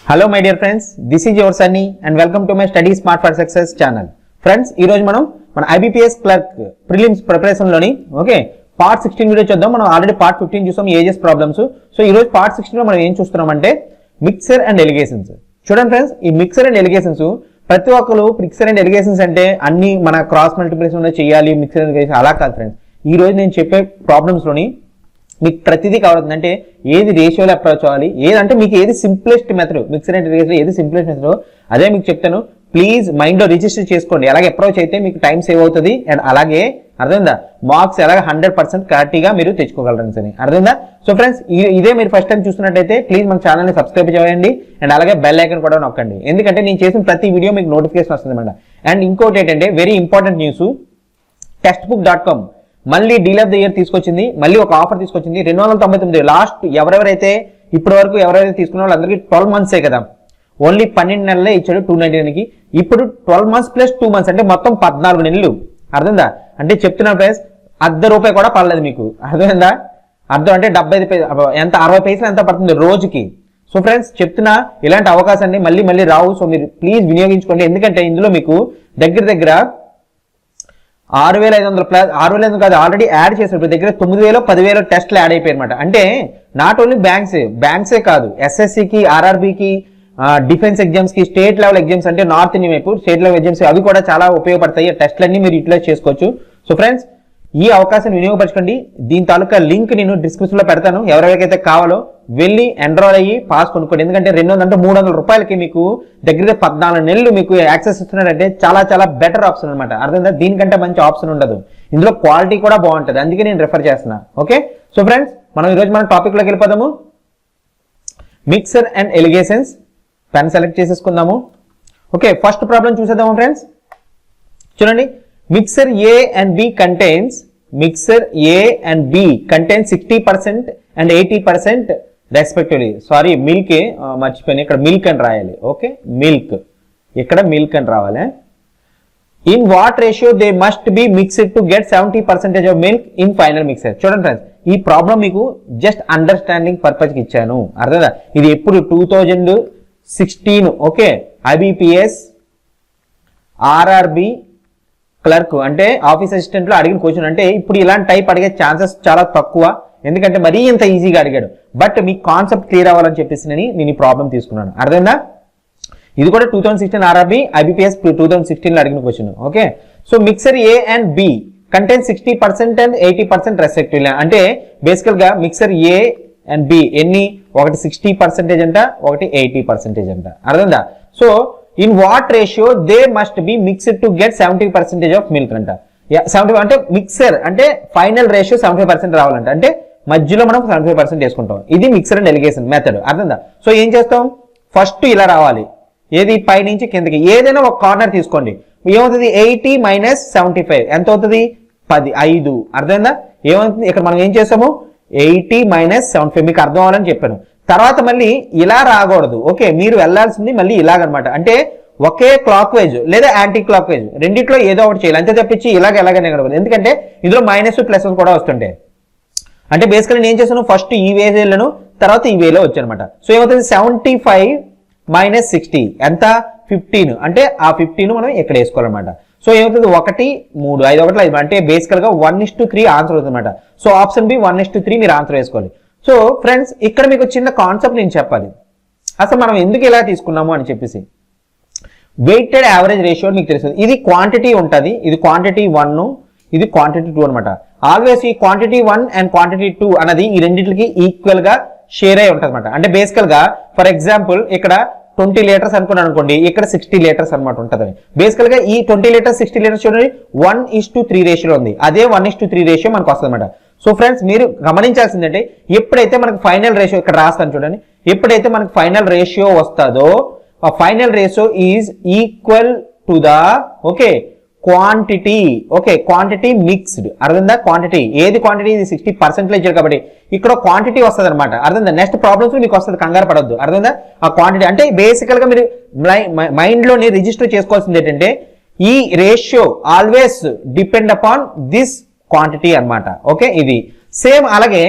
Hello my dear friends, this is your Sunny and welcome to my Study Smart for Success channel. Friends, ఈ రోజు మనం IBPS clerk prelims preparation లోని part 16 video చూద్దాం. మనం already part 15 చూసాం ages problems. So ఈ రోజు part 16 లో మనం ఏం చూస్తున్నాం అంటే మిక్సర్ అండ్ ఎలిగేషన్స్. చూడండి ఫ్రెండ్స్, ఈ మిక్సర్ అండ్ ఎలిగేషన్స్ ప్రతి ఒక్కరు మిక్సర్ అండ్ ఎలిగేషన్స్ అంటే అన్ని మన క్రాస్ మల్టిప్లికేషన్ లో చేయాలి మిక్సర్ అండ్ ఎలిగేషన్ అలా కాదు ఫ్రెండ్స్. ఈ రోజు నేను చెప్పే ప్రాబ్లమ్స్ లోని మీకు ప్రతిదీ కావాలంటే అంటే ఏది రేషియోలో అప్రోచ్ అవ్వాలి, ఏదంటే మీకు ఏది simplest method mixer and allegation ఏది సింప్లెస్ట్ మెథడ్ అదే మీకు చెప్తాను. ప్లీజ్ మైండ్ లో రిజిస్టర్ చేసుకోండి. అలాగే అప్రోచ్ అయితే మీకు టైం సేవ్ అవుతుంది అండ్ అలాగే అర్థమైందా మార్క్స్ అలాగే 100% క్లారిటీగా మీరు తెచ్చుకోగలరు అని అర్థమైందా. సో ఫ్రెండ్స్, ఇదే మీరు ఫస్ట్ టైం చూస్తున్నట్టయితే ప్లీజ్ మన ఛానల్ని సబ్స్క్రైబ్ చేయండి అండ్ అలాగే బెల్ ఐకాన్ కూడా నొక్కండి. ఎందుకంటే నేను చేసిన ప్రతి వీడియో మీకు నోటిఫికేషన్ వస్తుంది అన్నమాట. అండ్ ఇంకోటి ఏంటంటే వెరీ ఇంపార్టెంట్ న్యూస్, textbook.com మళ్ళీ డీల్ ఆఫ్ ద ఇయర్ తీసుకొచ్చింది. మళ్ళీ ఒక ఆఫర్ తీసుకొచ్చింది 299. లాస్ట్ ఎవరెవరైతే ఇప్పటి వరకు ఎవరైతే తీసుకున్న వాళ్ళందరికీ 12 months కదా, ఓన్లీ 12 నెలలే ఇచ్చాడు 299కి. ఇప్పుడు 12 months ప్లస్ 2 months అంటే మొత్తం 14 నెలలు. అర్థమైందా? అంటే చెప్తున్నా ఫ్రెండ్స్, ₹1 కూడా పడలేదు మీకు. అర్థమైందా? అర్థం అంటే 75 ఎంత 60 పైసలు ఎంత పడుతుంది రోజుకి. సో ఫ్రెండ్స్ చెప్తున్నా, ఇలాంటి అవకాశాన్ని మళ్ళీ మళ్ళీ రావు. సో మీరు ప్లీజ్ వినియోగించుకోండి. ఎందుకంటే ఇందులో మీకు దగ్గర 6,500 ప్లస్ 6,500 కాదు, ఆల్రెడీ యాడ్ చేశారు. దగ్గర 9,000 10,000 టెస్ట్లు యాడ్ అయిపోయాయి అనమాట. అంటే నాట్ ఓన్లీ బ్యాంక్సే కాదు, ఎస్ఎస్సికి ఆర్ఆర్బికి డిఫెన్స్ ఎగ్జామ్స్ కి స్టేట్ లెవెల్ ఎగ్జామ్స్ అంటే నార్త్ ఇండియన్ వైపు స్టేట్ లెవెల్ ఎగ్జామ్స్ అవి కూడా చాలా ఉపయోగపడతాయి. టెస్ట్లన్నీ మీరు యూటిలైజ్ చేసుకోవచ్చు. సో ఫ్రెండ్స్, ఈ అవకాశాన్ని వినియోగపరచుకోండి. దీని తాలూకా లింక్ నేను డిస్క్రిప్షన్ లో పెడతాను. ఎవరెవరికైతే కావాలో వెళ్ళి ఎన్రోల్ అయ్యి పాస్ కొనుక్కోండి. ఎందుకంటే 200 అంటే 300 రూపాయలకి మీకు దగ్గర 14 నెలలు మీకు యాక్సెస్ ఇస్తున్నారంటే చాలా చాలా బెటర్ ఆప్షన్ అనమాట. అర్థమైందా? దీనికంటే మంచి ఆప్షన్ ఉండదు. ఇందులో క్వాలిటీ కూడా బాగుంటుంది, అందుకే నేను రిఫర్ చేస్తున్నా. ఓకే, సో ఫ్రెండ్స్ మనం ఈరోజు మన టాపిక్ లోకి వెళ్ళిపోదాము. Mixture and alligations. Pen select చేసేసుకుందాము. ఓకే, ఫస్ట్ ప్రాబ్లం చూసేద్దాము ఫ్రెండ్స్. చూడండి, mixture A and B contains 60% and 80% respectively. Sorry, milk మర్చిపోయినా, ఇక్కడ మిల్క్ అని రాయాలి. ఓకే, మిల్క్ ఇక్కడ మిల్క్ అని రావాలి. In what ratio they must be mixed to get 70% of milk in final mixer. చూడండి ఫ్రెండ్స్, ఈ ప్రాబ్లం మీకు జస్ట్ అండర్స్టాండింగ్ పర్పస్ కి ఇచ్చాను. అర్థదా? ఇది ఎప్పుడు 2016 ఓకే IBPS ఆర్ఆర్బి క్లర్క్ అంటే ఆఫీస్ అసిస్టెంట్ లో అడిగిన క్వశ్చన్. అంటే ఇప్పుడు ఇలాంటి టైప్ అడిగే ఛాన్సెస్ చాలా తక్కువ, ఎందుకంటే మరీ ఇంత ఈజీగా అడిగాడు. బట్ మీ కాన్సెప్ట్ క్లియర్ అవ్వాలని చెప్పేసి నేను ఈ ప్రాబ్లం తీసుకున్నాను. అర్థమైందా? ఇది కూడా 2016 ఆర్ఆర్బి IBPS 2016 లో అడిగిన question. Okay, so mixture A and B contain 60% and 80% respectively. అంటే బేసికల్ గా మిక్సర్ ఏ అండ్ బి ఎన్ని, ఒకటి 60% అంట, ఒకటి 80% అంట. అర్థమైందా? So in what ratio they must be mixed to get 70% of milk అంట. 70 అంటే మిక్సర్ అంటే ఫైనల్ రేషియో 75% రావాలంట. అంటే మధ్యలో మనం 75% వేసుకుంటాం. ఇది మిక్సర్ అండ్ ఎలిగేషన్ మెథడ్. అర్థందా? సో ఏం చేస్తాం, ఫస్ట్ ఇలా రావాలి. ఏది పై నుంచి కిందకి ఏదైనా ఒక కార్నర్ తీసుకోండి. ఏమవుతుంది, 80 మైనస్ 75 ఎంత అవుతుంది, 10 5. అర్థమైందా? ఏమవుతుంది, ఇక్కడ మనం ఏం చేస్తాము 80 మైనస్ 75 మీకు అర్థం అవ్వాలని చెప్పాను. తర్వాత మళ్ళీ ఇలా రాకూడదు. ఓకే, మీరు వెళ్లాల్సింది మళ్ళీ ఇలాగనమాట. అంటే ఒకే క్లాక్ వైజ్ లేదా యాంటీ క్లాక్ వైజ్ రెండిట్లో ఏదో ఒకటి చేయాలి. అంతే తప్పించి ఇలాగనే కనబడదు. ఎందుకంటే ఇందులో మైనస్ ప్లస్ కూడా వస్తుంటాయి. అంటే బేసికల్లీ నేను ఏం చేస్తాను, ఫస్ట్ ఈ వే వెళ్ళను, తర్వాత ఈ వేలో వచ్చానమాట. సో ఏమవుతుంది, 75 మైనస్ 60 ఎంత, 15. అంటే ఆ 15 మనం ఇక్కడ వేసుకోవాలన్నమాట. సో ఏమవుతుంది, 1 3 5 1 5 అంటే బేసికల్ గా 1:3 ఆన్సర్ అవుతుంది అనమాట. సో ఆప్షన్ బి 1:3 మీరు ఆన్సర్ వేసుకోవాలి. సో ఫ్రెండ్స్, ఇక్కడ మీకు చిన్న కాన్సెప్ట్ నేను చెప్పాలి. అసలు మనం ఎందుకు ఇలా తీసుకున్నాము అని చెప్పేసి. వెయిటెడ్ యావరేజ్ రేషియో మీకు తెలుస్తుంది. ఇది క్వాంటిటీ ఉంటుంది, ఇది క్వాంటిటీ 1, ఇది క్వాంటిటీ 2 అనమాట. ఆల్వేస్ ఈ క్వాంటిటీ 1 అండ్ క్వాంటిటీ 2 అన్నది ఈ రెండింటికి ఈక్వల్ గా షేర్ అయి ఉంటుంది అనమాట. అంటే బేసికల్ గా ఫర్ ఎగ్జాంపుల్ ఇక్కడ 20 లీటర్స్ అనుకున్నాను అనుకోండి, ఇక్కడ 60 లీటర్స్ అనమాట ఉంటుంది. బేసికల్ గా ఈ 20 లీటర్స్ 60 లీటర్స్ చూడండి 1:3 రేషియో ఉంది. అదే 1:3 రేషియో మనకు వస్తుంది అనమాట. సో ఫ్రెండ్స్, మీరు గమనించాల్సిందంటే ఎప్పుడైతే మనకు ఫైనల్ రేషియో ఇక్కడ రాస్తాను చూడండి, ఎప్పుడైతే మనకు ఫైనల్ రేషియో వస్తుందో ఆ final ratio is equal to the okay quantity. Okay, quantity mixed. అర్థందా? క్వాంటిటీ ఏది క్వాంటిటీ, ఇది 60% కాబట్టి ఇక్కడ క్వాంటిటీ వస్తుంది అనమాట. అర్థందా? నెక్స్ట్ ప్రాబ్లమ్స్ మీకు వస్తుంది, కంగారు పడొద్దు. అర్థందా? ఆ క్వాంటిటీ అంటే బేసికల్ గా మీరు మైండ్ లోని రిజిస్టర్ చేసుకోవాల్సింది ఏంటంటే ఈ ratio always depend upon this quantity అనమాట. ఓకే, ఇది సేమ్ అలాగే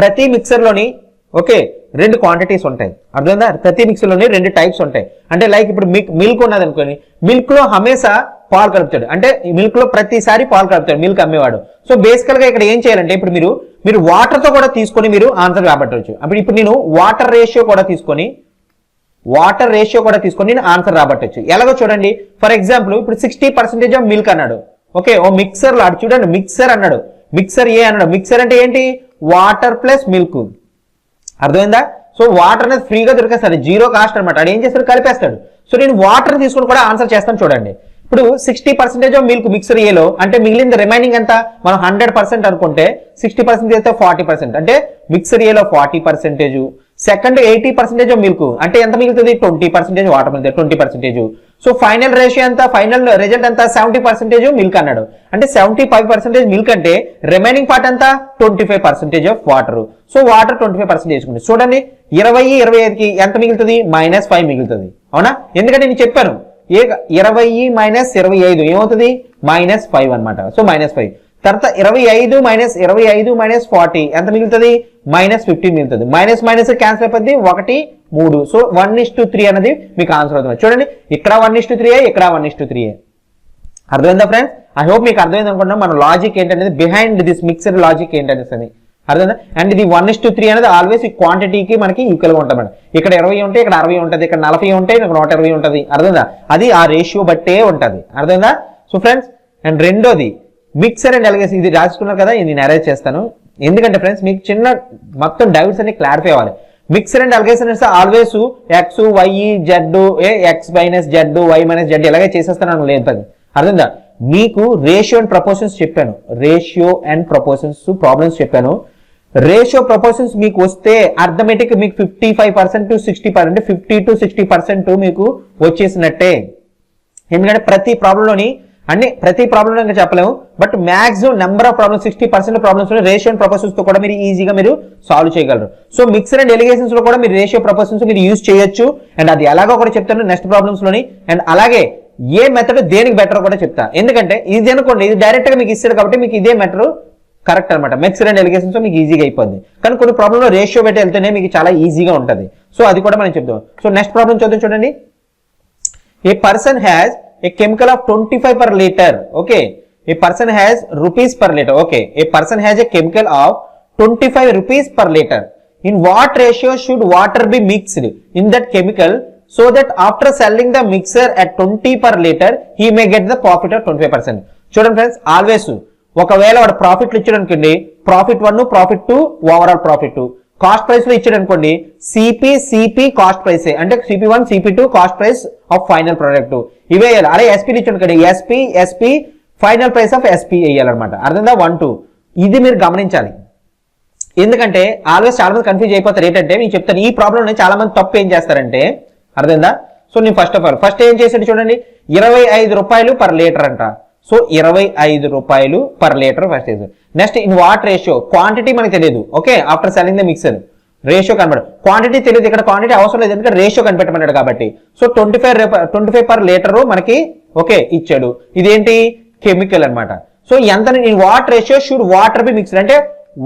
ప్రతి మిక్సర్ లోని ఓకే రెండు క్వాంటిటీస్ ఉంటాయి, అర్థమైందా? ప్రతి మిక్సీలోని రెండు టైప్స్ ఉంటాయి. అంటే లైక్ ఇప్పుడు మిల్క్ ఉన్నది అనుకోని, మిల్క్ లో హమేషా పాలు కలుపుతాడు, అంటే ఈ మిల్క్ లో ప్రతిసారి పాలు కలుపుతాడు మిల్క్ అమ్మేవాడు. సో బేసికల్ గా ఇక్కడ ఏం చేయాలంటే ఇప్పుడు మీరు వాటర్ తో కూడా తీసుకొని మీరు ఆన్సర్ రాబట్టవచ్చు. ఇప్పుడు నేను వాటర్ రేషియో కూడా తీసుకొని నేను ఆన్సర్ రాబట్టచ్చు. ఎలాగో చూడండి, ఫర్ ఎగ్జాంపుల్ ఇప్పుడు 60% ఆఫ్ మిల్క్ అన్నాడు. ఓకే, ఓ మిక్సర్ లో చూడండి, మిక్సర్ అన్నాడు, మిక్సర్ ఏ అన్నాడు. మిక్సర్ అంటే ఏంటి? వాటర్ ప్లస్ మిల్క్, అర్థమైందా? సో వాటర్ అనేది ఫ్రీగా దొరికేస్తాడు, జీరో కాస్ట్ అనమాట. అది ఏం చేస్తాడు? కలిపేస్తాడు. సో నేను వాటర్ తీసుకుని కూడా ఆన్సర్ చేస్తాను చూడండి. ఇప్పుడు 60% ఆఫ్ మిల్క్ మిక్సర్ ఏలో అంటే మిగిలింది రిమైనింగ్ ఎంత? మనం 100% అనుకుంటే 60% అయితే 40%, అంటే మిక్సర్ ఏలో 40%, సెకండ్ 80% ఆఫ్ మిల్క్ అంటే ఎంత మిగులుతుంది? 20% వాటర్ మిగులుతుంది, 20%. సో ఫైనల్ రేషియో ఎంత? ఫైనల్ రిజల్ట్ ఎంత? 70% మిల్క్ అన్నాడు. అంటే 75% మిల్క్ అంటే రిమైనింగ్ పార్ట్ ఎంత? 25% ఆఫ్ వాటర్. సో వాటర్ 25% వేసుకుంది. చూడండి 20-25కి ఎంత మిగులుతుంది? -5 మిగులుతుంది, అవునా? ఎందుకంటే నేను చెప్పాను 20 - 25 ఏమవుతుంది? -5 అనమాట. సో -5 తర్వాత 25 - 25 - 40 ఎంత మిగులుతుంది? -15 మిగులుతుంది. మైనస్ క్యాన్సిల్ అయిపోద్ది, 1 3. సో 1:3 అనేది మీకు ఆన్సర్ అవుతుంది. చూడండి ఇక్కడ 1:3, ఇక్కడ 1:3. అర్థమైందా ఫ్రెండ్స్? ఐ హోప్ మీకు అర్థమైంది అనుకుంటున్నాం మన లాజిక్ ఏంటనేది, బిహైండ్ దిస్ మిక్సర్ లాజిక్ ఏంటనేది. అర్థమైందా? అండ్ ఇది 1:3 అనేది ఆల్వేస్ ఈ క్వాంటిటీకి మనకి ఈక్వల్ గా ఉంటుంది. ఇక్కడ 20 ఉంటే ఇక్కడ 60 ఉంటుంది, ఇక్కడ 40 ఉంటే ఇక్కడ 120 ఉంటుంది. అర్థమైందా? అది ఆ రేషియో బట్టే ఉంటుంది. అర్థమైందా? సో ఫ్రెండ్స్, అండ్ రెండోది మిక్సర్ అండ్ ఎల్గేసి, ఇది రాసుకున్నారు కదా, ఇది నేను అరేంజ్ చేస్తాను. ఎందుకంటే ఫ్రెండ్స్ మీకు చిన్న మొత్తం డౌట్స్ అన్ని క్లారిఫై అవ్వాలి. మిక్సర్ అండ్ ఎల్గేషన్ అంటే always X Y Z, X minus Z, Y minus Z ఇలాగే చేసేస్తాను లేదు. అర్థమైందా? మీకు రేషియో అండ్ ప్రపోర్షన్స్ చెప్పాను, రేషియో అండ్ ప్రపోర్షన్స్ ప్రాబ్లమ్స్ చెప్పాను. రేషియో ప్రపోర్షన్స్ మీకు వస్తే అర్థమెటిక్ మీకు 55% to 60%, అంటే 50 to 60% మీకు వచ్చేసినట్టే. ఎందుకంటే ప్రతి ప్రాబ్లంలోని ప్రతి ప్రాబ్లంలో ఇంకా చెప్పలేము, but maximum number of problems 60% problems ratio and proportions తో కూడా మీరు ఈజీగా మీరు సాల్వ్ చేయగలరు. సో మిక్సర్ అండ్ ఎలిగేషన్స్ లో కూడా మీరు రేషియో ప్రపోర్షన్స్ మీరు యూజ్ చేయొచ్చు. అండ్ అది ఎలాగో కూడా చెప్తాను నెక్స్ట్ ప్రాబ్లమ్స్ లోని. అండ్ అలాగే ఏ మెథడ్ దేనికి బెటర్ కూడా చెప్తా. ఎందుకంటే ఇది అనుకోండి, ఇది డైరెక్ట్ గా మీకు ఇస్తాడు కాబట్టి మీకు ఇదే మెథడ్ కరెక్ట్ అనమాట. మిక్సర్ అండ్ ఎలిగేషన్స్ మీకు ఈజీగా అయిపోద్ది. కానీ కొన్ని ప్రాబ్లంలో రేషియో పెట్టి వెళ్తేనే మీకు చాలా ఈజీగా ఉంటుంది. సో అది కూడా మనం చెప్తాం. సో నెక్స్ట్ ప్రాబ్లం చూద్దాం చూడండి. A person has a chemical of 25 per liter. Okay, a person has rupees per liter. Okay, a person has a chemical of 25 rupees per liter. In what ratio should water be mixed in that chemical so that after selling the mixer at 20 per liter he may get the profit of 25%? చూడండి friends, always ఒకవేళ వాడు ప్రాఫిట్లు ఇచ్చాడు అనుకోండి, profit 1, profit 2, overall profit. Cost price లో ఇచ్చాడు అనుకోండి, CP cost price, అంటే CP1 CP2 cost price of final product ఇవే వేయాలి. అలా ఎస్పీలు ఇచ్చాడు అనుకోండి, SP final price of SP వేయాలన్నమాట. అర్థందా? 1 2 ఇది మీరు గమనించాలి. ఎందుకంటే ఆల్వేస్ చాలా మంది కన్ఫ్యూజ్ అయిపోతారు. ఏంటంటే నేను చెప్తాను, ఈ ప్రాబ్లం చాలా మంది తప్పు ఏం చేస్తారంటే, అర్థందా? సో నేను ఫస్ట్ ఏం చేసాడు చూడండి, 25 రూపాయలు పర్ లీటర్ అంట. సో 25 రూపాయలు పర్ లీటర్ ఫస్ట్ వేసాడు. Next in what ratio, quantity మనకి తెలియదు. Okay, after selling the mixture ratio కనబడు, క్వాంటిటీ తెలియదు. ఇక్కడ క్వాంటిటీ అవసరం లేదు, ఎందుకంటే రేషియో కనిపెట్టమన్నాడు కాబట్టి. సో 25 పర్ లీటర్ మనకి ఓకే ఇచ్చాడు. ఇదేంటి? కెమికల్ అనమాట. సో ఎంత in what ratio should water be mixed, అంటే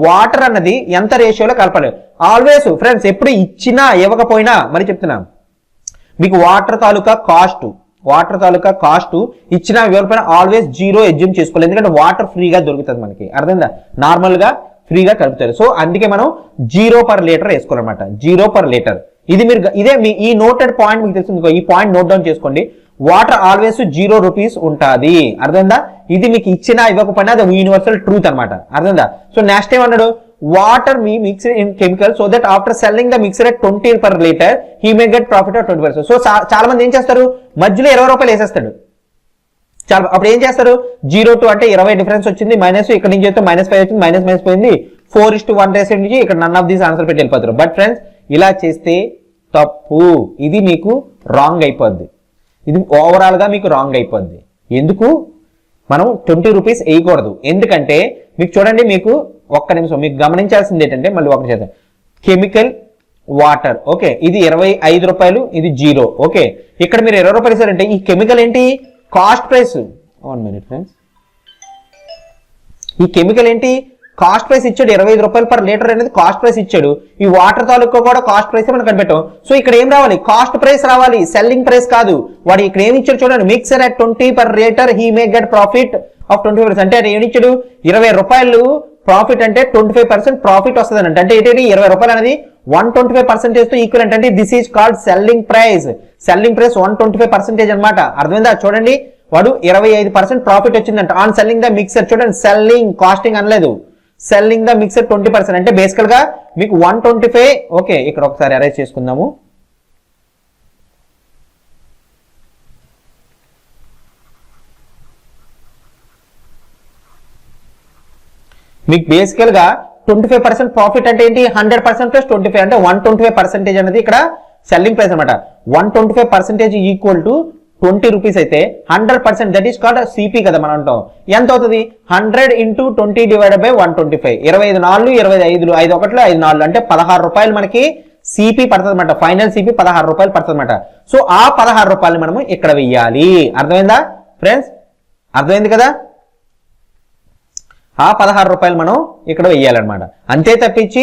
వాటర్ అన్నది ఎంత రేషియోలో కలపాలి. ఆల్వేస్ ఫ్రెండ్స్ ఎప్పుడు ఇచ్చినా ఇవ్వకపోయినా మరి చెప్తున్నా, మీకు వాటర్ తాలూకా కాస్ట్ ఇచ్చిన ఇవ్వకపోయినా ఆల్వేస్ 0 ఎజ్యూమ్ చేసుకోవాలి. ఎందుకంటే వాటర్ ఫ్రీగా దొరుకుతుంది మనకి. అర్థమైందా? నార్మల్ గా ఫ్రీగా కలుపుతారు. సో అందుకే మనం 0 పర్ లీటర్ వేసుకోవాలన్నమాట. 0 పర్ లీటర్. ఇది మీరు ఇదే మీ ఈ నోటెడ్ పాయింట్ మీకు తెలుస్తుంది, ఈ పాయింట్ నోట్ డౌన్ చేసుకోండి. వాటర్ ఆల్వేస్ 0 రూపీస్ ఉంటుంది. అర్థమైందా? ఇది మీకు ఇచ్చినా ఇవ్వకపోయినా అది యూనివర్సల్ ట్రూత్ అనమాట. అర్థమైందా? సో నెక్స్ట్ ఏమన్నాడు, water me mixed in chemical so that after selling the mixer at 20 per liter he may get profit of 20%. So చాలా మంది ఏం చేస్తారు, మధ్యలో 20 రూపాయలు వేసేస్తాడు. చాలా అప్పుడు ఏం చేస్తారు, 0 to అంటే 20 డిఫరెన్స్ వచ్చింది, మైనస్ ఇక్కడ నుంచి అయితే -5 వచ్చింది, మైనస్ పోయింది, 4:1 రేషియో నుంచి ఇక్కడ నన్ ఆఫ్ దీస్ ఆన్సర్ పెట్టి వెళ్ళిపోతారు. బట్ ఫ్రెండ్స్ ఇలా చేస్తే తప్పు, ఇది మీకు రాంగ్ అయిపోద్ది. ఇది ఓవరాల్ గా మీకు రాంగ్ అయిపోద్ది. ఎందుకు మనం 20 రూపీస్ వేయకూడదు? ఎందుకంటే మీకు చూడండి, మీకు ఒక్క నిమిషం మీకు గమనించాల్సింది ఏంటంటే, మళ్ళీ ఒకటి చేద్దాం. కెమికల్ వాటర్, ఓకే, ఇది 25 రూపాయలు, ఇది 0. ఓకే, ఇక్కడ మీరు 20 రూపాయలు ఇస్తారంటే ఈ కెమికల్ ఏంటి? Cost price. 1 minute ఫ్రెండ్స్, ఈ కెమికల్ ఏంటి? కాస్ట్ ప్రైస్ ఇచ్చాడు 25 రూపాయలు పర్ లీటర్ అనేది కాస్ట్ ప్రైస్ ఇచ్చాడు. ఈ వాటర్ తాలూకా కూడా కాస్ట్ ప్రైస్ మనం కనిపెట్టాం. సో ఇక్కడ ఏం రావాలి, కాస్ట్ ప్రైస్ రావాలి, సెల్లింగ్ ప్రైస్ కాదు. వాడు ఇక్కడ ఏమి ఇచ్చాడు చూడండి, mixer at 20 per liter he may get profit of 25%. అంటే ఏమి ఇచ్చాడు, 20 రూపాయలు ప్రాఫిట్ అంటే 25% ప్రాఫిట్ వస్తుంది అంటే ఏంటి 20 రూపాయలు అనేది 125% తో ఈక్వల్ అంటే this is called selling price. Selling price 125% అనమాట. అర్థమైందా? చూడండి వాడు 25% ప్రాఫిట్ వచ్చిందంట ఆన్ సెల్లింగ్ ద మిక్సర్. చూడండి సెల్లింగ్, కాస్టింగ్ అనలేదు, సెల్లింగ్ ద మిక్సర్ 20%. అంటే బేసికల్ గా మీకు 125. ఓకే, ఇక్కడ ఒకసారి అరేంజ్ చేసుకుందాము. మీకు బేసికల్ గా 25% ప్రాఫిట్ అంటే ఏంటి, 100% ప్లస్ 25 అంటే 125% అనేది ఇక్కడ సెల్లింగ్ ప్రైస్ అనమాట. 125% ఈక్వల్ టు 20 రూపీస్ అయితే 100% దట్ ఈస్ కాల్డ్ సిపి కదా మనం అంటాం. ఎంత అవుతుంది, 100 into 20 divided by 125. 25 4 25 5 1 5 4 అంటే 16 రూపాయలు మనకి సిపి పడుతుంది అనమాట. ఫైనల్ సిపి 16 రూపాయలు పడుతుంది అనమాట. సో ఆ 16 రూపాయలు మనము ఇక్కడ వెయ్యాలి. అర్థమైందా ఫ్రెండ్స్? అర్థమైంది కదా? ఆ 16 రూపాయలు మనం ఇక్కడ వెయ్యాలన్నమాట. అంతే తప్పించి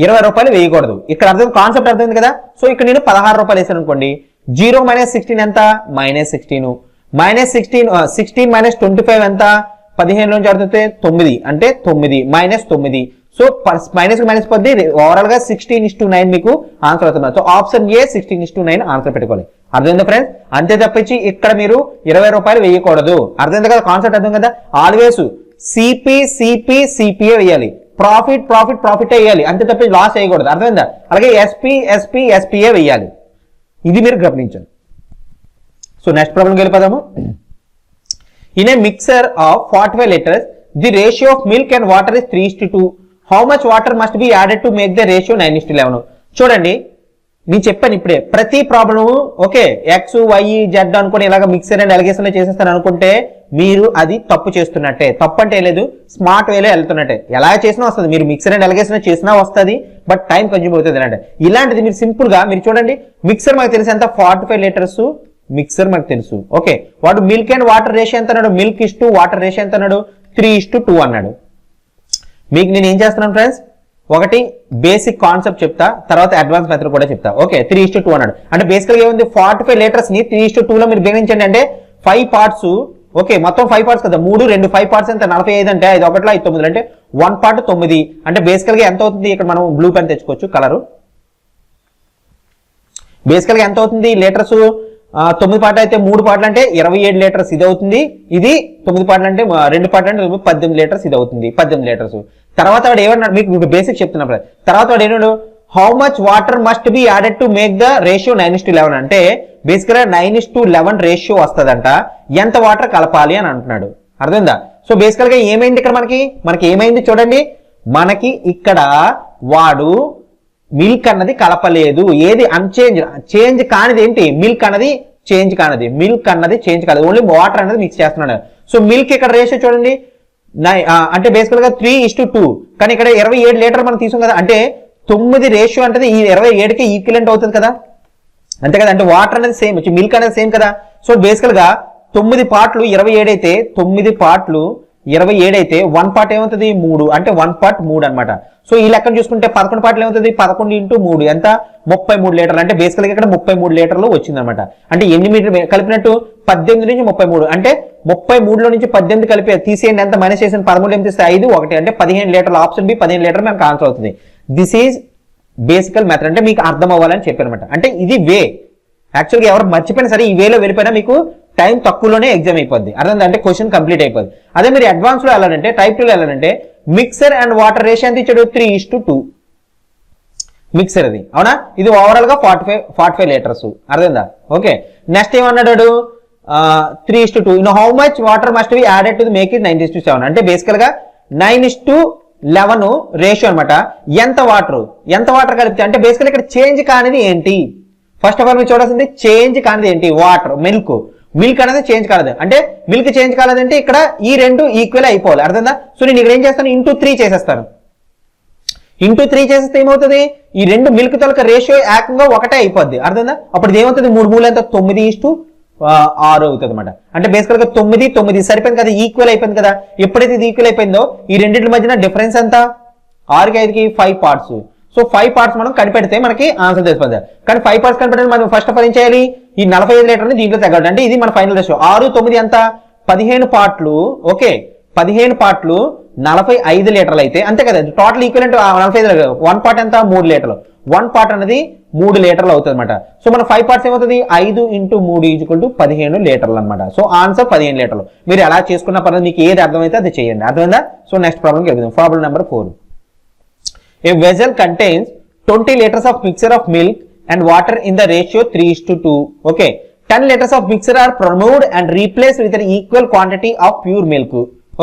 20 రూపాయలు వేయకూడదు. ఇక్కడ అర్థం, కాన్సెప్ట్ అర్థమైంది కదా? సో ఇక్కడ నేను 16 రూపాయలు వేసాను అనుకోండి, 0 - 16 ఎంత, -16. -16 - 25 ఎంత, 15 నుంచి అడిగితే 9 అంటే 9 -9. సో మైనస్ మైనస్ పద్ది ఓవరాల్ గా 16:9 మీకు ఆన్సర్ అవుతున్నారు. సో ఆప్షన్ ఏ 16:9 ఆన్సర్ పెట్టుకోవాలి. అర్థమైందా ఫ్రెండ్స్? అంతే తప్పించి ఇక్కడ మీరు 20 రూపాయలు వేయకూడదు. అర్థమైంది కదా? కాన్సెప్ట్ అర్థం కదా? ఆల్వేస్ సిపిఏ వేయాలి, ప్రాఫిట్ వేయాలి, అంతే తప్పించి లాస్ వేయకూడదు. అర్థమైందా? అలాగే ఎస్పిఏ వేయాలి. ఇది మీరు గమనించండి. సో నెక్స్ట్ ప్రాబ్లంకి వెళ్ళిపోదాము. In a mixture of 45 liters the ratio of milk and water is 3:2. How much water must be added to make the ratio 9:11. చూడండి నేను చెప్పాను ఇప్పుడే, ప్రతి ప్రాబ్లము ఓకే ఎక్స్ వై జెడ్ అనుకుని ఇలాగ మిక్సర్ అండ్ ఎలిగేషన్ లో చేసేస్తాను అనుకుంటే మీరు అది తప్పు చేస్తున్నట్టే. తప్పు అంటే లేదు, స్మార్ట్ వేలో వెళ్తున్నట్టే. ఎలా చేసినా వస్తుంది, మీరు మిక్సర్ అండ్ ఎలిగేషన్ చేసినా వస్తుంది, బట్ టైం కన్జ్యూమ్ అవుతుంది. అంటే ఇలాంటిది మీరు సింపుల్ గా మీరు చూడండి, మిక్సర్ మనకు తెలిసి ఎంత 45 liters మిక్సర్ మనకు తెలుసు. ఓకే, వాడు మిల్క్ అండ్ వాటర్ రేషియో ఎంత అన్నాడు, milk is to water ratio ఎంత అన్నాడు, 3:2 అన్నాడు. మీకు నేను ఏం చేస్తున్నాను ఫ్రెండ్స్, ఒకటి బేసిక్ కాన్సెప్ట్ చెప్తా, తర్వాత అడ్వాన్స్ మెథడ్ కూడా చెప్తా. ఓకే, 3:2 అన్నాడు అంటే బేసికల్గా ఏముంది, 45 liters ని 3:2 లో మీరు గమనించండి. అంటే 5 parts. ఓకే, మొత్తం 5 parts కదా, 3 2 5 parts ఎంత 45 అంటే 5 1 5 9 అంటే 1 part 9. అంటే బేసికల్గా ఎంత అవుతుంది, ఇక్కడ మనం బ్లూ పెన్ తెచ్చుకోవచ్చు కలరు. బేసికల్గా ఎంత అవుతుంది లీటర్స్, 9 పార్ట్లు అయితే 3 పార్ట్లు అంటే 27 liters ఇది అవుతుంది. ఇది 9 పార్ట్లు అంటే 2 పార్ట్లు అంటే 18 liters ఇది అవుతుంది, 18 liters. తర్వాత వాడు ఏమన్నాడు, మీకు బేసిక్ చెప్తున్నప్పుడు తర్వాత వాడు ఏమన్నాడు, how much water must be added to make the ratio 9:11. అంటే బేసిక్గా 9:11 రేషియో వస్తుందంట, ఎంత వాటర్ కలపాలి అని అంటున్నాడు. అర్థమైందా? సో బేసికల్ గా ఏమైంది ఇక్కడ మనకి ఏమైంది చూడండి, మనకి ఇక్కడ వాడు మిల్క్ అన్నది కలపలేదు. ఏది చేంజ్ కానిది ఏంటి, మిల్క్ అన్నది చేంజ్ కానిది, మిల్క్ అన్నది చేంజ్ కాదు, ఓన్లీ వాటర్ అనేది మిక్స్ చేస్తున్నాడు. సో మిల్క్ ఇక్కడ రేషియో చూడండి, అంటే బేసికల్ గా 3:2. కానీ ఇక్కడ 27 లీటర్ మనం తీసుకున్నాం కదా, అంటే 9 రేషియో అంటే ఈ 27కి ఈక్వలెంట్ అవుతుంది కదా, అంతే కదా. అంటే వాటర్ అనేది సేమ్, మిల్క్ అనేది సేమ్ కదా. సో బేసికల్ గా 9 పార్ట్లు 27 అయితే 9 పార్ట్లు 27 అయితే 1 part ఏమవుతుంది 3, అంటే 1 part 3 అనమాట. సో ఈ లెక్కను చూసుకుంటే 11 పార్ట్లు ఏమవుతుంది, 11 into 3 ఎంత 33 లీటర్లు. అంటే బేసికల్గా ఇక్కడ 33 లీటర్లు వచ్చింది అనమాట. అంటే ఎన్ని మీటర్ కలిపినట్టు 18 నుంచి 33. అంటే 33లో నుంచి 18 కలిపి తీసేయండి, ఎంత మైనస్ చేసిన 13 ఏం తీస్తే 5 1 అంటే 15 లీటర్లు. ఆప్షన్ బి 15 లీటర్ మనకు ఆన్సర్ అవుతుంది. దిస్ ఈజ్ బేసికల్ మెథడ్. అంటే మీకు అర్థం అవ్వాలని చెప్పానమాట. అంటే ఇది వే, యాక్చువల్గా ఎవరు మర్చిపోయినా సరే ఈ వేలో వెళ్ళిపోయినా మీకు టైం తక్కువలోనే ఎగ్జామ్ అయిపోద్ది. అర్థం అంటే క్వశ్చన్ కంప్లీట్ అయిపోద్ది. అదే మీరు అడ్వాన్స్ లో వెళ్ళాలంటే టైప్ 2 వెళ్ళాలంటే మిక్సర్ అండ్ వాటర్ రేషియో ఎంత ఇచ్చాడు, 3:2 మిక్సర్ అది, అవునా. ఇది ఓవరాల్ గా 45 liters. అర్థమైందా? ఓకే, నెక్స్ట్ ఏమన్నాడు, 3:2. How much water must be added to make it 9:7. అంటే బేసికల్ గా 9:11 రేషియో అనమాట. ఎంత వాటర్ కలిపితే, అంటే బేసికల్ ఇక్కడ చేంజ్ కానిది ఏంటి, ఫస్ట్ ఆఫ్ ఆల్ మీరు చూడాల్సింది చేంజ్ కానిది ఏంటి, వాటర్. మిల్క్ అనేది చేంజ్ కాలేదు, అంటే మిల్క్ చేంజ్ కాలేదంటే ఇక్కడ ఈ రెండు ఈక్వల్ అయిపోవాలి. అర్థందా? సో నేను ఇక్కడ ఏం చేస్తాను, ఇంటూ 3 చేసేస్తాను. ఇంటూ 3 చేసేస్తే ఏమవుతుంది, ఈ రెండు మిల్క్ తొలక రేషియో ఏకంగా ఒకటే అయిపోద్ది. అర్థందా? అప్పుడు ఏమవుతుంది, 3 3 ఎంత 9:3 6 అవుతుంది అనమాట. అంటే బేసికల్ గా 9 9 సరిపోయింది కదా, ఈక్వల్ అయిపోయింది కదా. ఎప్పుడైతే ఇది ఈక్వల్ అయిపోయిందో ఈ రెండింటి మధ్యన డిఫరెన్స్ ఎంత, 6కి 5కి 5 పార్ట్స్. సో 5 పార్ట్స్ మనం కనిపెడితే మనకి ఆన్సర్ తెలిసిపోతుంది. కానీ 5 పార్ట్స్ కనిపెడితే మనం ఫస్ట్ ఆఫ్ ఆల్ ఏం చేయాలి, ఈ 45 లీటర్ని దీంట్లో తగ్గడం. అంటే ఇది మన ఫైనల్ రేషియో. 6 9 ఎంత, 15 పార్ట్లు. ఓకే, 15 పార్ట్లు 45 లీటర్లు అయితే అంతే కదా, టోటల్ ఈక్వల్ 45. 1 పార్ట్ ఎంత, 3 లీటర్లు. 1 పార్ట్ అనేది 3 లీటర్లు అవుతుంది అనమాట. సో మన 5 పార్ట్స్ ఏమవుతుంది, 5 × 3 = 15 లీటర్లు అనమాట. సో ఆన్సర్ 15 లీటర్లు. మీరు ఎలా చేసుకున్న పర్లేదు, మీకు ఏది అర్థమైతే అది చేయండి. అర్థమైందా? సో నెక్స్ట్ ప్రాబ్లంకి వెళ్దాం. Problem number 4. A vessel contains 20 liters of mixture of milk and water in the ratio 3:2. Okay, 10 liters of mixture are removed and replaced with an equal quantity of pure milk.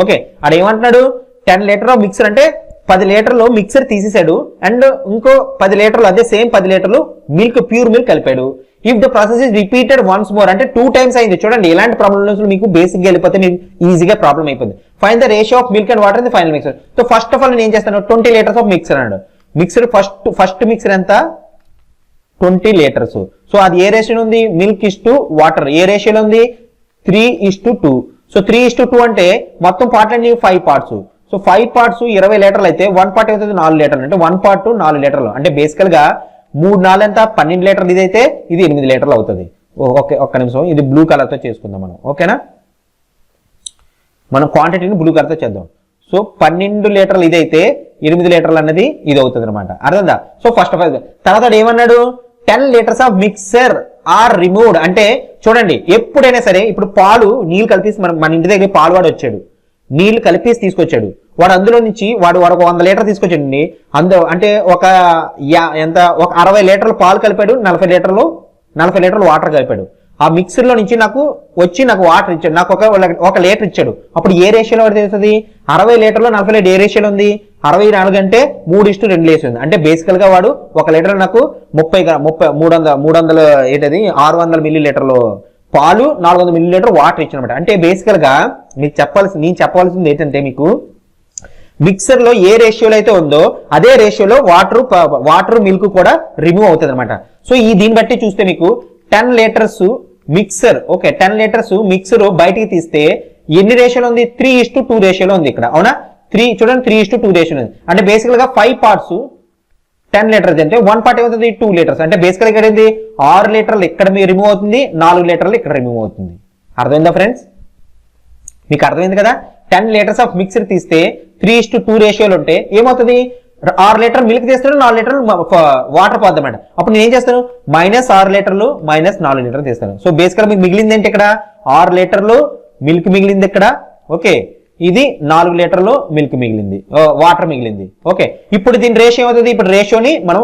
Okay, అక్కడ ఏమంటున్నాడు, 10 litre of mixture అంటే 10 లీటర్లు mixer తీసేసాడు and ఇంకో 10 లీటర్లు అదే same 10 లీటర్లు milk, pure milk కలిపాడు. If the process is repeated once more, అంటే 2 టైమ్స్ అయింది. చూడండి, ఇలాంటి ప్రాబ్లమ్స్ మీకు బేసిక్ గా వెళ్ళిపోతే మీకు ఈజీగా ప్రాబ్లం అయిపోతుంది. Find the ratio of milk and water in the final mixer. So first of all నేను ఏం చేస్తాను, 20 లీటర్స్ ఆఫ్ మిక్సర్ అన్నాడు. మిక్సర్ ఫస్ట్ మిక్సర్ ఎంత, 20 లీటర్స్. సో అది ఏ రేషియోలో ఉంది, మిల్క్ ఇస్టు వాటర్ ఏ రేషియోలో ఉంది, 3:2. సో 3:2 అంటే మొత్తం పార్ట్ అండి 5 పార్ట్స్. సో 5 పార్ట్స్ 20 లీటర్లు అయితే 1 పార్ట్ అవుతుంది 4 లీటర్లు. అంటే 1 పార్ట్ 4 లీటర్లు. అంటే బేసికల్ గా 3 4 ఎంత, 12 లీటర్లు. ఇదైతే ఇది 8 లీటర్లు అవుతుంది. ఓకే, ఒక్క నిమిషం, ఇది బ్లూ కలర్ తో చేసుకుందాం మనం. ఓకేనా, మనం క్వాంటిటీని బ్లూ కలర్ తో చేద్దాం. సో 12 లీటర్లు ఇదైతే 8 లీటర్లు అన్నది ఇది అవుతుంది అనమాట. అర్థందా? సో ఫస్ట్ ఆఫ్ ఆల్ తర్వాత ఏమన్నాడు, 10 liters of mixture are removed. అంటే చూడండి, ఎప్పుడైనా సరే ఇప్పుడు పాలు నీళ్ళు కలిపేసి మన ఇంటి దగ్గర పాలు వాడు వచ్చాడు, నీళ్లు కలిపేసి తీసుకొచ్చాడు. వాడు అందులో నుంచి వాడు ఒక 100 లీటర్ తీసుకొచ్చాడండి. అంటే ఒక 60 లీటర్లు పాలు కలిపాడు, 40 లీటర్లు వాటర్ కలిపాడు. ఆ మిక్సర్ లో నుంచి నాకు వాటర్ ఇచ్చాడు, నాకు ఒక లీటర్ ఇచ్చాడు. అప్పుడు ఏ రేషియోలో వాడు తెలుస్తుంది, 60 లీటర్లో 40 లీటర్ ఏ రేషియోలో ఉంది, 64 అంటే 3:2 రేషియో ఉంది. అంటే బేసికల్ గా వాడు 1 లీటర్ నాకు 300 ఏంటది 600 మిల్లీ లీటర్లు పాలు, 400 మిల్లీ లీటర్ వాటర్ ఇచ్చినమాట. అంటే బేసికల్ గా నేను చెప్పవలసింది ఏంటంటే, మీకు మిక్సర్ లో ఏ రేషియోలో అయితే ఉందో అదే రేషియోలో వాటర్ మిల్క్ కూడా రిమూవ్ అవుతుంది అనమాట. సో దీన్ని బట్టి చూస్తే మీకు 10 litres mixer, okay 10 litres mixer బయటికి తీస్తే ఎన్ని రేషియోలో ఉంది, 3:2 రేషియోలో ఉంది ఇక్కడ. అవునా, చూడండి 3:2 రేషియోలో ఉంది. అంటే బేసికల్ గా 5 పార్ట్స్ 10 లీటర్స్ అంటే 1 పార్ట్ ఏమవుతుంది, 2 లీటర్స్. అంటే బేసికల్ ఇక్కడ ఏంది, 6 లీటర్లు ఇక్కడ రిమూవ్ అవుతుంది, 4 లీటర్లు ఇక్కడ రిమూవ్ అవుతుంది. అర్థమైందా ఫ్రెండ్స్? మీకు అర్థమైంది కదా. 10 లీటర్స్ ఆఫ్ మిక్సర్ తీస్తే 3:2 రేషియోలు ఉంటే ఏమవుతుంది, 6 లీటర్ మిల్క్ తీస్తాను, 4 లీటర్లు వాటర్ పోద్ది అన్నమాట. అప్పుడు నేను ఏం చేస్తాను, -6 లీటర్లు -4 లీటర్లు తీస్తాను. సో బేసికల్ మీకు మిగిలింది ఏంటి, ఇక్కడ 6 లీటర్లు మిల్క్ మిగిలింది ఇక్కడ. ఓకే, ఇది 4 లీటర్లు మిల్క్ మిగిలింది, వాటర్ మిగిలింది. ఓకే, ఇప్పుడు దీని రేషియో ఏమవుతుంది, ఇప్పుడు రేషియోని మనం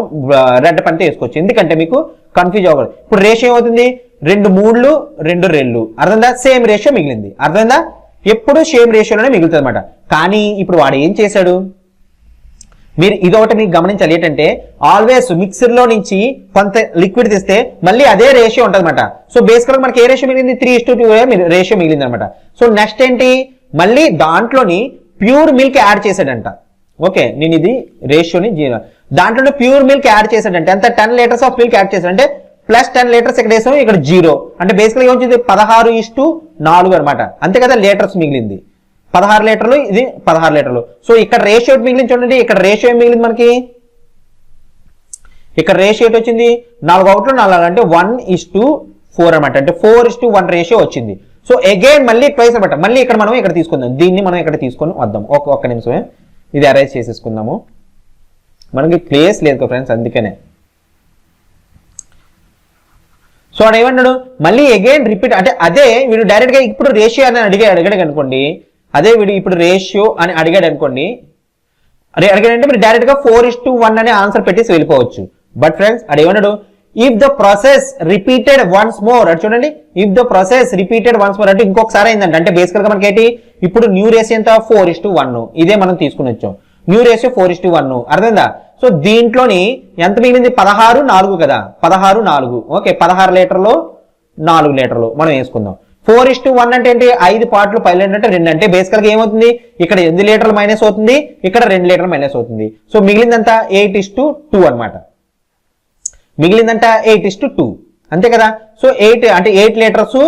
రెడ్ పెన్తో వేసుకోవచ్చు, ఎందుకంటే మీకు కన్ఫ్యూజ్ అవ్వకూడదు. ఇప్పుడు రేషియో ఏమవుతుంది, 2 3 2 2. అర్థందా, సేమ్ రేషియో మిగిలింది. అర్థందా, ఎప్పుడు సేమ్ రేషియోలోనే మిగులుతుంది అనమాట. కానీ ఇప్పుడు వాడు ఏం చేశాడు, మీరు ఇదొకటి మీకు గమనించాలి ఏంటంటే, ఆల్వేస్ మిక్సర్ లో నుంచి కొంత లిక్విడ్ తీస్తే మళ్ళీ అదే రేషియో ఉంటుంది అనమాట. సో బేసికల్ గా మనకి ఏ రేషియో మిగిలింది, 3:2 రేషియో మిగిలింది అనమాట. సో నెక్స్ట్ ఏంటి, మళ్ళీ దాంట్లోని ప్యూర్ మిల్క్ యాడ్ చేశాడంట. ఓకే, నేను ఇది రేషియోని దాంట్లో ప్యూర్ మిల్క్ యాడ్ చేశాడంటే ఎంత, 10 లీటర్స్ ఆఫ్ మిల్క్ యాడ్ చేశాడంటే ప్లస్ 10 లీటర్స్ ఇక్కడ వేసాము, ఇక్కడ 0. అంటే బేసికల్గా ఏమొచ్చింది, 16:4 అనమాట. అంతే కదా, లీటర్స్ మిగిలింది 16 లీటర్లు, ఇది 16 లీటర్లు. సో ఇక్కడ రేషియో మిగిలింది చూడండి, ఇక్కడ రేషియో ఏం మిగిలింది మనకి, ఇక్కడ రేషియో వచ్చింది 4 1 4 అంటే 1:4 అనమాట. అంటే 4:1 రేషియో వచ్చింది. సో అగైన్ మళ్ళీ ట్వైస్ అనమాట. మళ్ళీ ఇక్కడ మనం ఇక్కడ తీసుకుందాం, దీన్ని మనం ఇక్కడ తీసుకొని వద్దాం. ఒక్క నిమిషమే, ఇది అరేంజ్ చేసేసుకుందాము. మనకి ప్లేస్ లేదు కదా ఫ్రెండ్స్, అందుకనే. సో వాడు ఏమన్నాడు, మళ్ళీ అగైన్ రిపీట్. అంటే అదే వీడు డైరెక్ట్ గా ఇప్పుడు రేషియో అని అడిగాడు అనుకోండి, అదే వీడు ఇప్పుడు రేషియో అని అడిగాడు అనుకోండి, అడిగాడంటే మీరు డైరెక్ట్ గా 4:1 అనే ఆన్సర్ పెట్టేసి వెళ్ళిపోవచ్చు. బట్ ఫ్రెండ్స్ అది ఏమన్నాడు, if the process repeated once more. అది చూడండి, if the process repeated once more అంటే ఇంకొకసారి అయిందంటే, అంటే బేసికల్ గా మనకి ఏంటి, ఇప్పుడు న్యూ రేషియో ఎంత, 4:1. ఇదే మనం తీసుకుని వచ్చాం, న్యూ రేషియో 4:1. అర్థమైందా? సో దీంట్లోని ఎంత మిగిలింది, 16 4 కదా, 16 4. ఓకే, 16 లీటర్లు 4 లీటర్లు మనం వేసుకుందాం. 4:1 అంటే ఏంటి, 5 పార్ట్లు 5 లీటర్ అంటే 2. అంటే బేసికల్ గా ఏమవుతుంది, ఇక్కడ 8 లీటర్లు మైనస్ అవుతుంది, ఇక్కడ 2 లీటర్లు మైనస్ అవుతుంది. సో మిగిలిందంతా 8:2 అనమాట. మిగిలిందంట 8:2 అంతే కదా. సో 8 అంటే 8 litres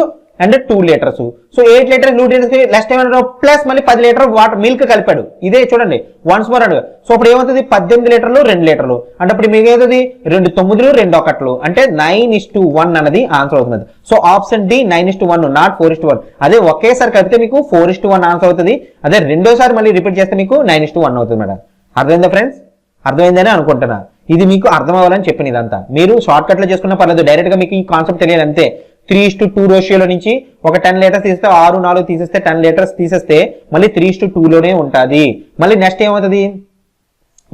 and 2 litres. So 8 litres 2 litres next ఏమన్నా ప్లస్ మళ్ళీ 10 లీటర్ వాటర్ మిల్క్ కలిపాడు. ఇదే చూడండి వన్స్ మోర్ అడు. సో ఇప్పుడు ఏమవుతుంది 18 లీటర్లు 2 లీటర్లు అంటే ఇప్పుడు మీకు ఏమవుతుంది 2 9లు 2 1లు అంటే 9:1 అన్నది ఆన్సర్ అవుతుంది. So option D 9:1 not 4:1. అదే ఒకేసారి కలిపితే మీకు 4:1 ఆన్సర్ అవుతుంది. అదే రెండోసారి మళ్ళీ రిపీట్ చేస్తే మీకు 9:1 అవుతుంది మేడం. అర్థమైందా ఫ్రెండ్స్? అర్థమైందని అనుకుంటున్నా. ఇది మీకు అర్థం అవ్వాలని చెప్పిన ఇదంతా. మీరు షార్ట్ కట్ లో చేసుకున్నా పర్లేదు, డైరెక్ట్ గా మీకు ఈ కాన్సెప్ట్ తెలియాలి అంతే. 3:2 రేషియోలో నుంచి ఒక 10 లీటర్స్ తీస్తే 6 4 తీసేస్తే 10 లీటర్స్ తీసేస్తే మళ్ళీ 3:2 లోనే ఉంటుంది. మళ్ళీ నెక్స్ట్ ఏమవుతుంది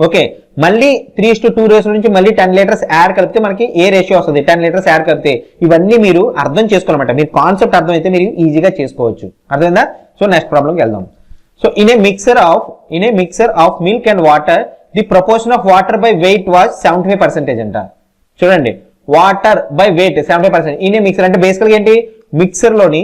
ఓకే మళ్ళీ 3:2 రేషియో నుంచి మళ్ళీ 10 లీటర్స్ యాడ్ కలిపితే మనకి ఏ రేషియో వస్తుంది 10 లీటర్స్ యాడ్ కలిపితే. ఇవన్నీ మీరు అర్థం చేసుకోవాలన్నమాట. మీరు కాన్సెప్ట్ అర్థమైతే మీరు ఈజీగా చేసుకోవచ్చు. అర్థమైందా? సో నెక్స్ట్ ప్రాబ్లంకి వెళ్దాం. So in a mixture of milk and water the proportion of water by weight was 75% అంట. చూడండి water by weight 75%. In a mixer అంటే బేసికల్గా ఏంటి మిక్సర్ లోని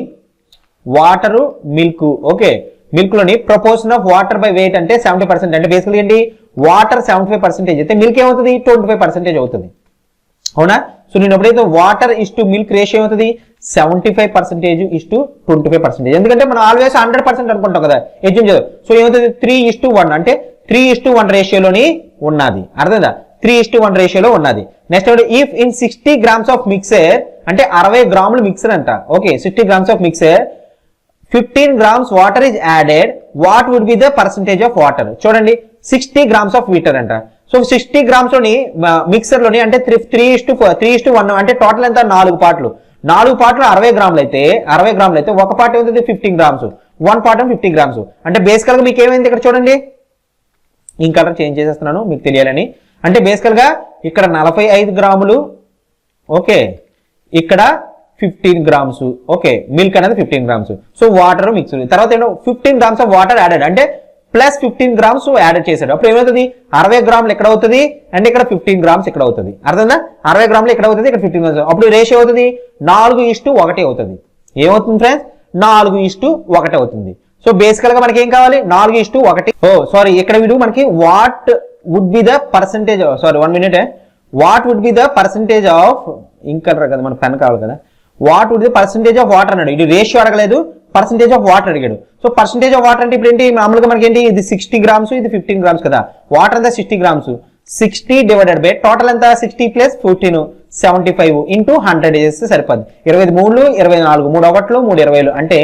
వాటర్ మిల్క్ ఓకే మిల్క్ లోని proportion of water by weight అంటే 70% అంటే బేసికల్గా ఏంటి వాటర్ 75% అయితే మిల్క్ ఏమవుతుంది 25% అవుతుంది. అవునా? సో నేను ఎప్పుడైతే వాటర్ ఇస్టు మిల్క్ రేషియో అవుతుంది 75% 25%. ఎందుకంటే మనం ఆల్వేస్ 100% అనుకుంటాం కదా ఎగ్జామ్ చదువు. సో ఏమవుతుంది 3:1 అంటే 3:1 రేషియోలోని ఉన్నది. అర్థమైందా? 3:1 రేషియోలో ఉన్నది. Next if in 60 grams of mixture అంటే 60 గ్రాములు మిక్సర్ అంట. Okay 60 grams of mixture 15 grams water is added what would be the percentage of water. చూడండి 60 grams ఆఫ్ వాటర్ అంట. సో 60 grams లోని మిక్సర్ లోని అంటే 3:1 అంటే టోటల్ ఎంత 4 పార్ట్లు 60 గ్రాములు అయితే ఒక పార్ట్ ఏమవుతుంది 15 grams 1 పార్ట్ 15 grams. అంటే బేసికల్ గా మీకు ఏమైంది ఇక్కడ చూడండి ఈ కలర్ చేంజ్ చేసేస్తున్నాను మీకు తెలియాలని. అంటే బేసికల్ గా ఇక్కడ 45 గ్రాములు ఓకే ఇక్కడ 15 grams ఓకే మిల్క్ అనేది 15 grams. సో వాటర్ మిక్స్ తర్వాత ఏంటో 15 grams ఆఫ్ వాటర్ యాడెడ్ అంటే ప్లస్ 15 grams యాడ్ చేశాడు. అప్పుడు ఏమవుతుంది 60 గ్రాములు ఎక్కడ అవుతుంది అంటే ఇక్కడ 15 grams ఇక్కడ అవుతుంది. అర్థందా 60 గ్రాములు ఎక్కడ అవుతుంది ఇక్కడ 15 grams. అప్పుడు రేషియో అవుతుంది 4:1 అవుతుంది. ఏమవుతుంది ఫ్రెండ్స్ 4:1 అవుతుంది. సో బేసికల్ గా మనకి ఏం కావాలి 4:1. సారీ ఇక్కడ వీడు మనకి what would be the percentage sorry 1 minute what would be the percentage of ఇంకా కదా మన పెన్ కావాలి కదా what would be percentage of water అన్నాడు. ఇది రేషియో అడగలేదు పర్సంటేజ్ ఆఫ్ వాటర్ అడిగాడు. సో పర్సంటేజ్ ఆఫ్ వాటర్ అంటే ఇప్పుడు ఏంటి మామూలుగా మనకి ఏంటి ఇది 60 grams ఇది 15 grams కదా వాటర్ అంతా 60 grams 60 డివైడెడ్ బై టోటల్ ఎంత 60 + 14 75 ఇంటూ 100 చేస్తే సరిపోద్ది. 25 3 24 3 1 3 20 అంటే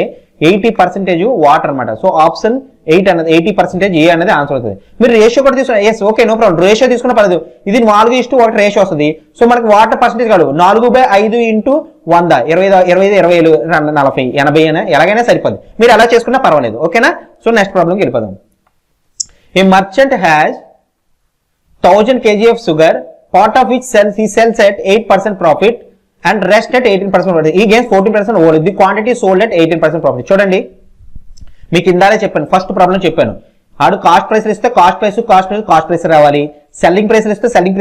80% వాటర్ అనమాట. సో ఆప్షన్ 8 అన్నది 80% ఏ అనేది ఆన్సర్ అవుతుంది. మీరు రేషియో కూడా తీసుకున్నా yes okay no problem ratio తీసుకున్న పర్లేదు. ఇది 4:1 రేషియో వస్తుంది. సో మనకి వాటర్ పర్సెంటేజ్ కాదు 4/5 ఇంటూ 100 25 20 40 80 అయినా ఎలాగైనా సరిపోద్ది. మీరు అలా చేసుకున్నా పర్వాలేదు ఓకేనా. సో నెక్స్ట్ ప్రాబ్లంకి వెళ్ళిపోదాం. ఏ merchant has 1000 kg of sugar part of which he sells at 8% profit and rest at 18% profit. He gains 14% over the quantity sold at 18% profit. చూడండి మీకు ఇందాలే చెప్పాను ఫస్ట్ ప్రాబ్లం చెప్పాను. ఆడు కాస్ట్ ప్రైస్ ఇస్తే కాస్ట్ ప్రైస్ రావాలి. Selling price ఇస్తే selling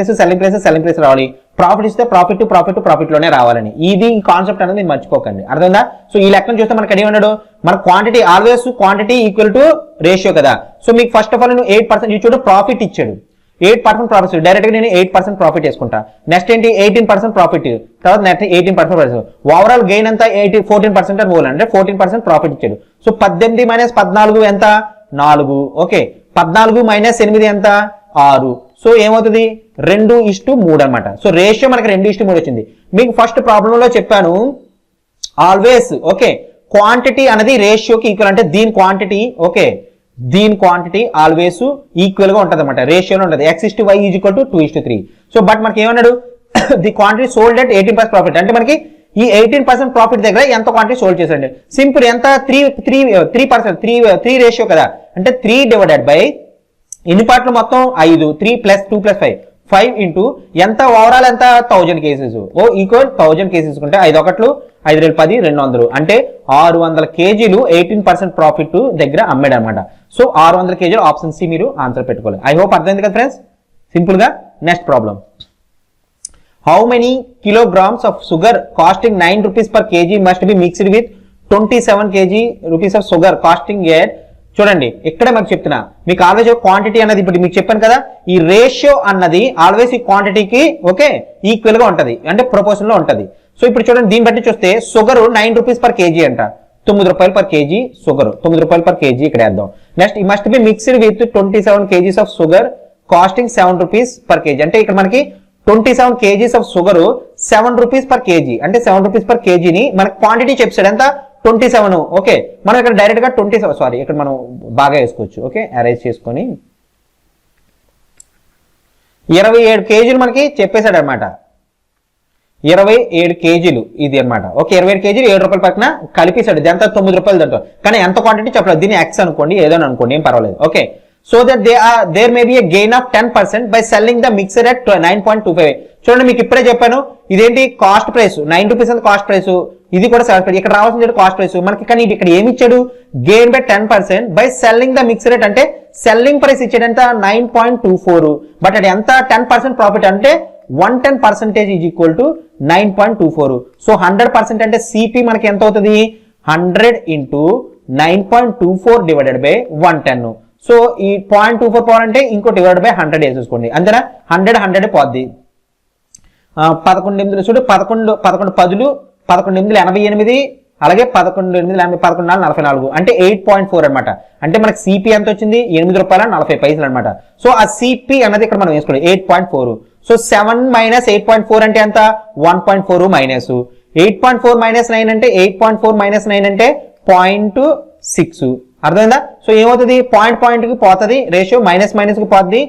price రావాలి. Profit ఇస్తే ప్రాఫిట్ లోనే రావాలని. ఇది కాన్సెప్ట్ అనేది మీరు మర్చిపోకండి. అర్థమైందా? సో ఈ లెక్కను చూస్తే మనకి ఏమన్నాడు మన quantity always quantity equal to ratio కదా. సో మీకు ఫస్ట్ ఆఫ్ ఆల్ నేను 8% ఇచ్చాడు ప్రాఫిట్ ఇచ్చాడు 8% ప్రాఫిట్ డైరెక్ట్ గా నేను 8% ప్రాఫిట్ వేసుకుంటా. నెక్స్ట్ ఏంటి 18% ప్రాఫిట్ తర్వాత నెక్స్ట్ 18% ప్రాఫిట్ ఓవరాల్ గెయిన్ అంతా 14% అని పోవాలి అంటే 14% ప్రాఫిట్ ఇచ్చాడు. సో 18 - 14 ఎంత 4 ఓకే 14 - 8 ఎంత 6. సో ఏమవుతుంది 2:3 అనమాట. సో రేషియో మనకి 2:3 వచ్చింది. మీకు ఫస్ట్ ప్రాబ్లం లో చెప్పాను ఆల్వేస్ ఓకే క్వాంటిటీ అనేది రేషియోకి ఈక్వల్ అంటే దీని క్వాంటిటీ ఆల్వేస్ ఈక్వల్ గా ఉంటది అనమాట రేషియోలో ఉంటది x/y = 2:3. సో బట్ మనకి ఏమన్నాడు the quantity sold at 18% profit అంటే మనకి ఈ 18% ప్రాఫిట్ దగ్గర ఎంత క్వాంటిటీ సోల్డ్ చేసండి సింపుల్ ఎంత 3 రేషియో కదా అంటే 3 డివైడెడ్ బై ఎన్ని పార్ట్లు మొత్తం 5 3 + 2 + 5 ఇంటూ ఎంత ఓవరాల్ ఎంత 1000 కేసెస్ ఈక్వల్ 1000 కేసెస్ ఉంటే 5 1 5 2 10 200 అంటే 600 kgలు 18% ప్రాఫిట్ దగ్గర అమ్మాడు అనమాట. సో 600 kgలు ఆప్షన్ సి మీరు ఆన్సర్ పెట్టుకోవాలి. ఐ హోప్ అర్థమైంది కదా ఫ్రెండ్స్ సింపుల్ గా. Next problem how many kilograms of sugar costing 9 rupees per kg must be mixed with 27 kg rupees of sugar costing at చూడండి ఇక్కడే మనకు చెప్తున్నా, మీకు ఆల్వేస్ క్వాంటిటీ అన్నది ఇప్పుడు మీకు చెప్పాను కదా, ఈ రేషియో అన్నది ఆల్వేస్ ఈ క్వాంటిటీకి ఓకే ఈక్వల్ గా ఉంటది, అంటే ప్రపోర్షన్ లో ఉంటది. సో ఇప్పుడు చూడండి దీన్ని బట్టి చూస్తే షుగర్ 9 రూపీస్ పర్ కేజీ అంట, 9 రూపాయలు పర్ కేజీ షుగర్, 9 రూపాయలు పర్ కేజీ ఇక్కడ వేద్దాం. నెక్స్ట్ ఈ must be mixed with 27 kgs of sugar costing 7 rupees per kg. అంటే ఇక్కడ మనకి 27 kgs of sugar 7 rupees per kg, అంటే 7 రూపీస్ పర్ కేజీని మనకి క్వాంటిటీ చెప్పాడు ఎంత 27. ఓకే మనం ఇక్కడ డైరెక్ట్ గా 27 సారీ ఇక్కడ మనం బాగా వేసుకోవచ్చు. ఓకే అరేంజ్ చేసుకొని 27 కేజీలు మనకి చెప్పేశాడు అనమాట, 27 కేజీలు ఇది అనమాట. ఓకే 27 కేజీలు 7 రూపాయల పక్కన కలిపేశాడు, ఇదంతా 9 రూపాయలు దాంట్లో, కానీ ఎంత క్వాంటిటీ చెప్పలేదు, దీన్ని ఎక్స్ అనుకోండి ఏదో అనుకోండి ఏం పర్వాలేదు. Okay so that there may be a gain of 10% by selling the mixture at 9.25. చూడండి మీకు ఇప్పుడే చెప్పాను ఇదేంటి కాస్ట్ ప్రైస్ 9 రూపీస్ అంత కాస్ట్ ప్రైస్, ఇది కూడా 7 ఇక్కడ రావాల్సిన కాస్ట్ ప్రైస్ మనకి, కానీ ఇక్కడ ఏమి ఇచ్చాడు gain by 10% by selling the mixer rate, అంటే సెల్లింగ్ ప్రైస్ ఇచ్చాడు ఎంత 9.24, బట్ అది ఎంత 10% ప్రాఫిట్ అంటే 110% ఈజ్ ఈక్వల్ టు 9.24. సో 100% అంటే సిపి మనకి ఎంత అవుతుంది 100 ఇంటూ 9.24 డివైడెడ్ బై 110. సో ఈ 0.24 పోవాలంటే ఇంకో డివైడ్ బై 100 వేసేసుకోండి, అంతేనా 100 పోద్ది. 11 8 చూడు 11 10 11 8 88, అలాగే 11 8 11 44, అంటే 8.4 అనమాట. అంటే మనకి సిపి ఎంత వచ్చింది 8 రూపాయల 40 పైసలు అనమాట. సో ఆ సిపి అన్నది ఇక్కడ మనం వేసుకోండి 8.4. సో 7 మైనస్ 8.4 అంటే ఎంత 1.4 మైనస్ 8.4 మైనస్ 9 అంటే 8.4 మైనస్ 9 అంటే 0.6. అర్థమైందా? సో ఏమవుతుంది పాయింట్ కి పోతుంది రేషియో, మైనస్ కి పోతుంది,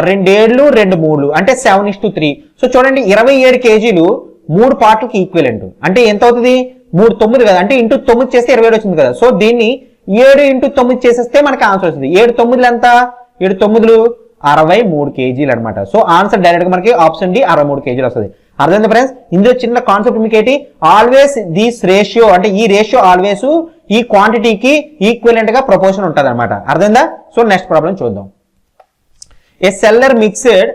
2 7 2 3 అంటే 7:3. సో చూడండి 27 కేజీలు 3 పార్ట్లకి ఈక్వలెంట్, అంటే ఎంత అవుతుంది 3 9 కదా, అంటే ఇంటూ 9 చేస్తే 27 వచ్చింది కదా. సో దీన్ని 7 ఇంటూ 9 చేసేస్తే మనకి ఆన్సర్ వస్తుంది. 7 9 ఎంత 7 9 63 కేజీలు అనమాట. సో ఆన్సర్ డైరెక్ట్ గా మనకి ఆప్షన్ డి 63 కేజీలు వస్తుంది. అర్థమైంది ఫ్రెండ్స్? ఇందులో చిన్న కాన్సెప్ట్ మీకు ఏంటి, ఆల్వేస్ దిస్ రేషియో, అంటే ఈ రేషియో ఆల్వేస్ ఈ క్వాంటిటీకి ఈక్వలెంట్ గా ప్రపోర్షన్ ఉంటుంది అనమాట. అర్థమైందా? సో నెక్స్ట్ ప్రాబ్లం చూద్దాం. A seller mixed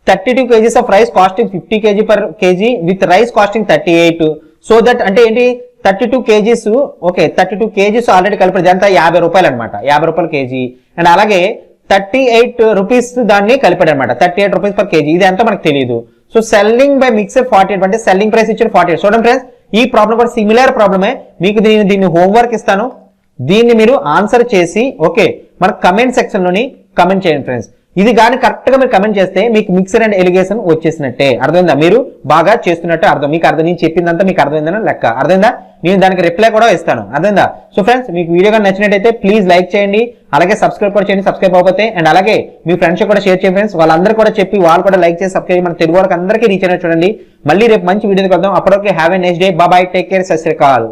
32 kgs of rice costing 50 kg per kg with rice costing 38. So that అంటే ఏంటి 32 kgs, ఓకే 32 kgs ఆల్రెడీ కలిపి ఎంత 50 రూపాయలు అనమాట, 50 రూపాయలు కేజీ. అండ్ అలాగే 38 రూపీస్ దాన్ని కలిపాడు అనమాట, 38 రూపీస్ పర్ కేజీ. ఇది ఎంతో మనకు తెలియదు. సో సెల్లింగ్ బై మిక్సర్ 48, అంటే సెల్లింగ్ ప్రైస్ ఇచ్చారు 48. చూడండి ఫ్రెండ్స్ ఈ ప్రాబ్లం కూడా సిమిలర్ ప్రాబ్లమే, మీకు దీన్ని హోంవర్క్ ఇస్తాను, దీన్ని మీరు ఆన్సర్ చేసి ఓకే మన కమెంట్ సెక్షన్ లోని కమెంట్ చేయండి ఫ్రెండ్స్. ఇది కానీ కరెక్ట్ గా మీరు కమెంట్ చేస్తే మీకు మిక్సర్ అండ్ ఎలిగేషన్ వచ్చేసినట్టే, అర్థమైందా? మీరు బాగా చేస్తున్నట్టు అర్థం, మీకు అర్థం నేను చెప్పిందంతా మీకు అర్థమైందని లెక్క, అర్థమైందా? నేను దానికి రిప్లై కూడా ఇస్తాను, అర్థమైందా? సో ఫ్రెండ్స్ మీకు వీడియో కానీ నచ్చినట్టయితే ప్లీజ్ లైక్ చేయండి, అలాగే సబ్స్క్రైబ్ కూడా చేయండి సబ్స్క్రైబ్ అవ్వకపోతే, అండ్ అలాగే మీ ఫ్రెండ్స్ కూడా షేర్ చేయండి ఫ్రెండ్స్, వాళ్ళందరూ కూడా చెప్పి వాళ్ళు కూడా లైక్ చేసి సబ్స్క్రైబ్ మన తెలుగు వాళ్ళకి అందరికీ రీచ్ అయినట్టు చూడండి. మళ్ళీ రేపు మంచి వీడియోకి వద్దాం, అప్పటికే have a next day, bye, take care, సత్ శ్రీ అకాల్.